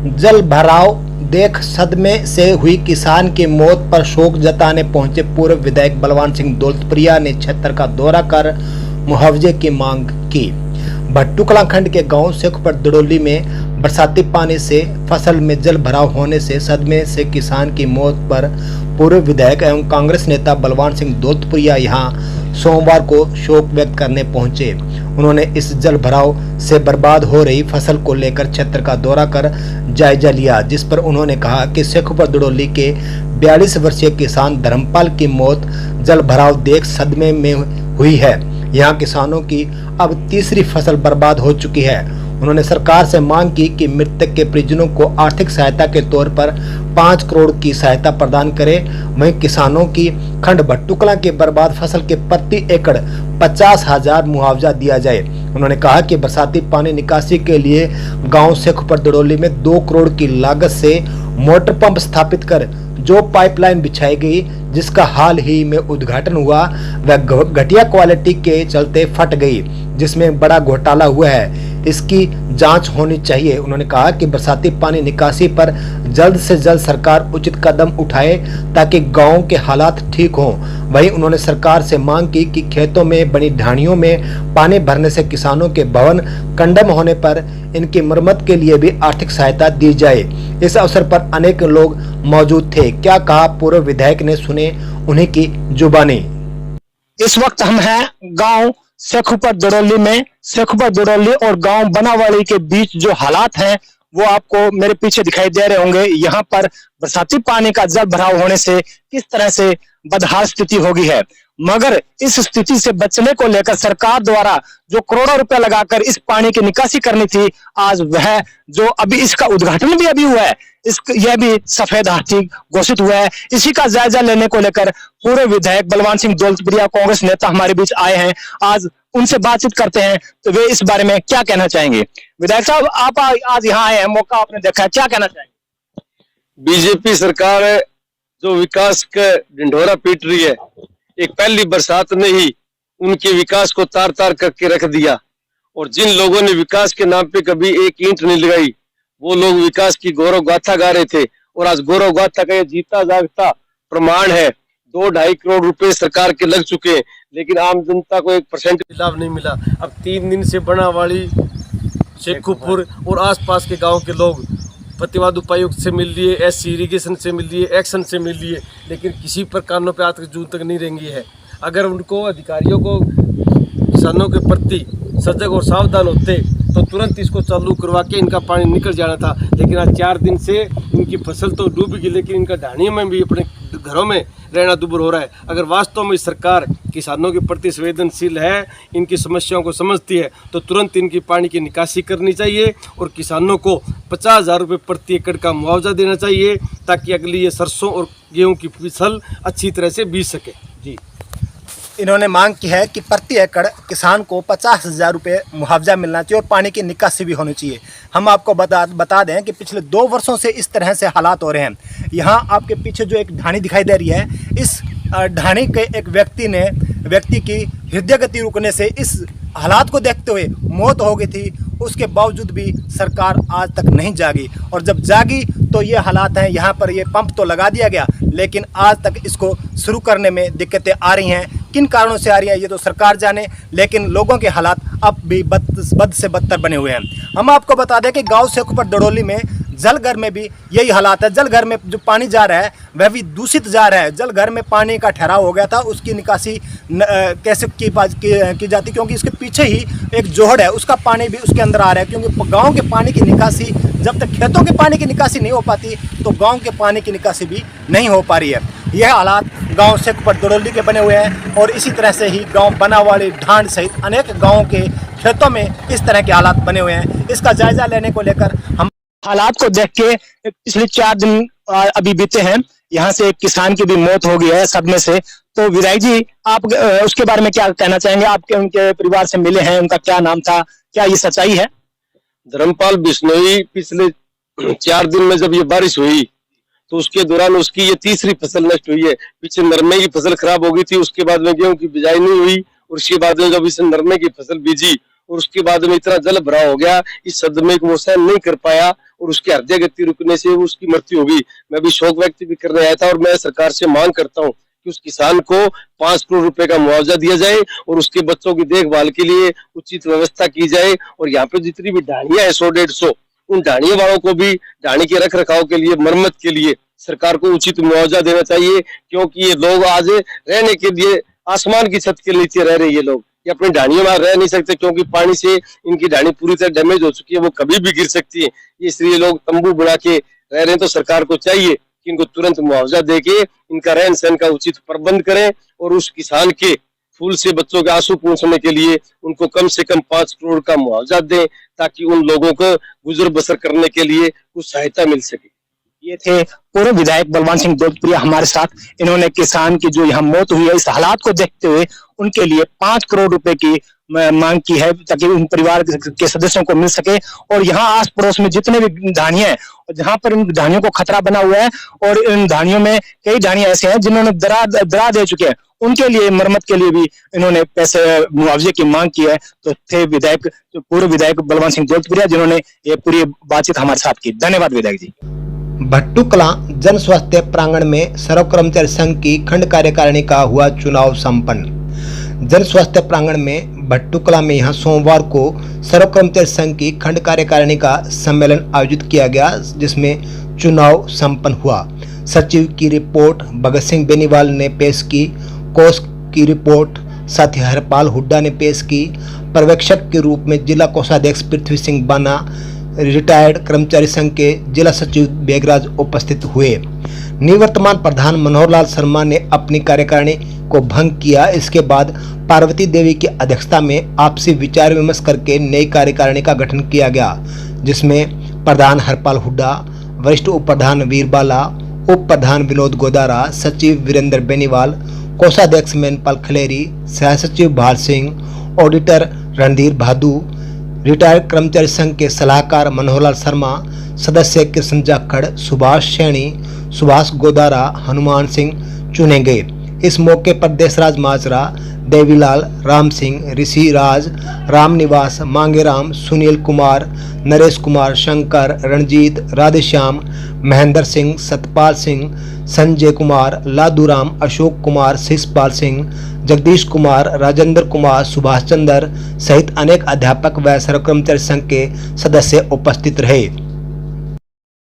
जल भराव देख सदमे से हुई किसान की मौत पर शोक जताने पहुंचे पूर्व विधायक बलवान सिंह दौलतप्रिया ने क्षेत्र का दौरा कर मुआवजे की मांग की। भट्टू कलाखंड के गांव शेखपुर दड़ोली में बरसाती पानी से फसल में जल भराव होने से सदमे से किसान की मौत पर पूर्व विधायक एवं कांग्रेस नेता बलवान सिंह दौलतप्रिया यहां सोमवार को शोक व्यक्त करने पहुंचे। उन्होंने इस जल भराव से बर्बाद हो रही फसल को लेकर क्षेत्र का दौरा कर जायजा लिया, जिस पर उन्होंने कहा कि शेखपुर दड़ोली के 42 वर्षीय किसान धर्मपाल की मौत जल भराव देख सदमे में हुई है। यहाँ किसानों की अब तीसरी फसल बर्बाद हो चुकी है। उन्होंने सरकार से मांग की कि मृतक के परिजनों को आर्थिक सहायता के तौर पर 5 करोड़ की सहायता प्रदान करे। वहीं किसानों की खंड भट्टू कलां के बर्बाद फसल के प्रति एकड़ 50,000 मुआवजा दिया जाए। उन्होंने कहा कि बरसाती पानी निकासी के लिए गांव शेखपुर दड़ोली में 2 करोड़ की लागत से मोटर पंप स्थापित कर जो पाइपलाइन बिछाई गई, जिसका हाल ही में उद्घाटन हुआ, वह घटिया क्वालिटी के चलते फट गई, जिसमें बड़ा घोटाला हुआ है। इसकी जांच होनी चाहिए। उन्होंने कहा कि बरसाती पानी निकासी पर जल्द से जल्द सरकार उचित कदम उठाए ताकि गांव के हालात ठीक हों। वहीं उन्होंने सरकार से मांग की कि खेतों में बनी ढाणियों में पानी भरने से किसानों के भवन कंडम होने पर इनकी मरम्मत के लिए भी आर्थिक सहायता दी जाए। इस अवसर पर अनेक लोग मौजूद थे। क्या कहा पूर्व विधायक ने, सुने उन्हीं की जुबानी। इस वक्त हम हैं गांव शेखपुर दड़ोली में। शेखपुर दड़ोली और गांव बनावाली के बीच जो हालात हैं वो आपको मेरे पीछे दिखाई दे रहे होंगे। यहाँ पर बरसाती पानी का जल भराव होने से किस तरह से बदहाल स्थिति हो गई है, मगर इस स्थिति से बचने को लेकर सरकार द्वारा जो करोड़ों रुपए लगाकर इस पानी की निकासी करनी थी, आज वह जो अभी इसका उद्घाटन भी अभी हुआ है, यह भी सफेद हाथी घोषित हुआ है। इसी का जायजा लेने को लेकर पूर्व विधायक बलवान सिंह दौलतप्रिया कांग्रेस नेता हमारे बीच आए हैं। आज उनसे बातचीत करते हैं तो वे इस बारे में क्या कहना चाहेंगे। विधायक साहब, आप आज यहाँ आए हैं, मौका आपने देखा है, क्या कहना चाहेंगे? बीजेपी सरकार जो विकास का ढिंढोरा पीट रही है, एक पहली बरसात ने ही उनके विकास को तार तार करके रख दिया। और जिन लोगों ने विकास के नाम पे कभी एक ईंट नहीं लगाई, वो लोग विकास की गौरव गाथा गा रहे थे। और आज गौरव गाथा का ये जीता जागता प्रमाण है। 2-2.5 करोड़ रुपए सरकार के लग चुके हैं, लेकिन आम जनता को 1% लाभ नहीं मिला। अब 3 दिन से बनावाली, शेखपुर और आसपास के गांव के लोग प्रतिवाद उपायुक्त से मिल लिए, एससी इरिगेशन से मिल लिए, एक्शन से मिल लिए, लेकिन किसी पर कानों पे आज तक जून तक नहीं रेंगी है। अगर उनको अधिकारियों को किसानों के प्रति सजग और सावधान होते तो तुरंत इसको चालू करवा के इनका पानी निकल जाना था। लेकिन आज 4 दिन से इनकी फसल तो डूब गई, लेकिन इनका ढाणियों में भी, अपने घरों में रहना दूभर हो रहा है। अगर वास्तव में सरकार किसानों के प्रति संवेदनशील है, इनकी समस्याओं को समझती है, तो तुरंत इनकी पानी की निकासी करनी चाहिए और किसानों को 50,000 रुपये प्रति एकड़ का मुआवजा देना चाहिए, ताकि अगली ये सरसों और गेहूं की फसल अच्छी तरह से बीज सके। जी, इन्होंने मांग की है कि प्रति एकड़ किसान को 50,000 रुपये मुआवजा मिलना चाहिए और पानी की निकासी भी होनी चाहिए। हम आपको बता दें कि पिछले 2 वर्षों से इस तरह से हालात हो रहे हैं। यहाँ आपके पीछे जो एक ढाणी दिखाई दे रही है, इस ढाणी के एक व्यक्ति की हृदय गति रुकने से इस हालात को देखते हुए मौत हो गई थी। उसके बावजूद भी सरकार आज तक नहीं जागी, और जब जागी तो ये हालात हैं। यहाँ पर ये पंप तो लगा दिया गया, लेकिन आज तक इसको शुरू करने में दिक्कतें आ रही हैं। किन कारणों से आ रही है ये तो सरकार जाने, लेकिन लोगों के हालात अब भी बद से बदतर बने हुए हैं। हम आपको बता दें कि गांव शेखपुर दड़ोली में जलघर में भी यही हालात है। जलघर में जो पानी जा रहा है वह भी दूषित जा रहा है। जलघर में पानी का ठहराव हो गया था, उसकी निकासी कैसे की जाती, क्योंकि इसके पीछे ही एक जोहड़ है, उसका पानी भी उसके अंदर आ रहा है। क्योंकि गांव के पानी की निकासी, जब तक खेतों के पानी की निकासी नहीं हो पाती तो गांव के पानी की निकासी भी नहीं हो पा रही है। यह हालात गांव शेखपुर दड़ोली के बने हुए हैं, और इसी तरह से ही गांव बनावाली, ढांड सहित अनेक गाँव के खेतों में इस तरह के हालात बने हुए हैं। इसका जायजा लेने को लेकर हम हालात को देख के पिछले 4 दिन अभी बीते हैं, यहाँ से एक किसान की भी मौत हो गई है सदमे से। तो विधायक जी, आप उसके बारे में क्या कहना चाहेंगे? आपके उनके परिवार से मिले हैं, उनका क्या नाम था, क्या ये सच्चाई है? धर्मपाल बिश्नोई पिछले 4 दिन में जब ये बारिश हुई तो उसके दौरान उसकी ये तीसरी फसल नष्ट हुई है। पीछे नरमे की फसल खराब हो गई थी, उसके बाद में गेहूं की बिजाई नहीं हुई, और उसके बाद में जब इसे नरमे की फसल बीजी और उसके बाद में इतना जल भराव हो गया, इस सदमे को वो सहन नहीं कर पाया और उसकी हृदय गति रुकने से उसकी मृत्यु हो गई। मैं भी शोक व्यक्त भी करने आया था और मैं सरकार से मांग करता हूँ कि उस किसान को 5 करोड़ रुपए का मुआवजा दिया जाए और उसके बच्चों की देखभाल के लिए उचित व्यवस्था की जाए। और यहाँ पे जितनी भी ढाणियां है 100-150, उन ढाणियों वालों को भी ढाणी के रख रखाव के लिए, मरम्मत के लिए सरकार को उचित मुआवजा देना चाहिए, क्योंकि ये लोग आज रहने के लिए आसमान की छत के नीचे रह रहे हैं। ये लोग ये अपनी ढाणियों में रह नहीं सकते, क्योंकि पानी से इनकी ढाणी पूरी तरह डैमेज हो चुकी है, वो कभी भी गिर सकती है। इसलिए लोग तंबू बना के रह रहे हैं। तो सरकार को चाहिए कि इनको तुरंत मुआवजा देके इनका रहन सहन का उचित प्रबंध करें और उस किसान के फूल से बच्चों के आंसू पोंछने के लिए उनको कम से कम 5 करोड़ का मुआवजा दें, ताकि उन लोगों को गुजर बसर करने के लिए कुछ सहायता मिल सके। ये थे पूर्व विधायक बलवान सिंह दौलतप्रिया हमारे साथ। इन्होंने किसान की जो यहाँ मौत हुई है, इस हालात को देखते हुए उनके लिए 5 करोड़ रुपए की मांग की है, ताकि उन परिवार के सदस्यों को मिल सके। और यहाँ आस पड़ोस में जितने भी ढाणियां हैं, जहाँ पर इन ढाणियों को खतरा बना हुआ है, और इन ढाणियों में कई ढाणियां ऐसे हैं जिन्होंने दरा दे चुके हैं, उनके लिए मरम्मत के लिए भी इन्होंने पैसे मुआवजे की मांग की है। तो थे विधायक, पूर्व विधायक बलवान सिंह दौलतप्रिया, जिन्होंने ये पूरी बातचीत हमारे साथ की। धन्यवाद विधायक जी। भट्टू कलां जन स्वास्थ्य प्रांगण में सर्व कर्मचारी संघ की खंड कार्यकारिणी का हुआ चुनाव संपन्न। जन स्वास्थ्य प्रांगण में भट्टू कलां में यहां सोमवार को सर्व कर्मचारी संघ की खंड कार्यकारिणी का सम्मेलन आयोजित किया गया, जिसमें चुनाव संपन्न हुआ। सचिव की रिपोर्ट भगत सिंह बेनीवाल ने पेश की, कोष की रिपोर्ट साथी हरपाल हुड्डा ने पेश की। पर्यवेक्षक के रूप में जिला कोषाध्यक्ष पृथ्वी सिंह बाना, रिटायर्ड कर्मचारी संघ के जिला सचिव बेगराज उपस्थित हुए। निवर्तमान प्रधान मनोहर लाल शर्मा ने अपनी कार्यकारिणी को भंग किया। इसके बाद पार्वती देवी की अध्यक्षता में आपसी विचार विमर्श करके नई कार्यकारिणी का गठन किया गया, जिसमें प्रधान हरपाल हुड्डा, वरिष्ठ उप प्रधान वीरबाला, उप प्रधान विनोद गोदारा, सचिव वीरेंद्र बेनीवाल, कोषाध्यक्ष मेनपाल खलेरी, सह सचिव भाल सिंह, ऑडिटर रणधीर भादू, रिटायर्ड कर्मचारी संघ के सलाहकार मनोहरलाल शर्मा, सदस्य कृष्ण जाखड़, सुभाष सैनी, सुभाष गोदारा, हनुमान सिंह चुने गए। इस मौके पर देशराज माजरा, देवीलाल, राम सिंह, ऋषि राज, रामनिवास, मांगेराम, सुनील कुमार, नरेश कुमार, शंकर, रणजीत, राधेश्याम, महेंद्र सिंह, सतपाल सिंह, संजय कुमार, लादूराम, अशोक कुमार, शिषपाल सिंह, जगदीश कुमार, राजेंद्र कुमार, सुभाष चंद्र सहित अनेक अध्यापक व सर्व कर्मचारी संघ के सदस्य उपस्थित रहे।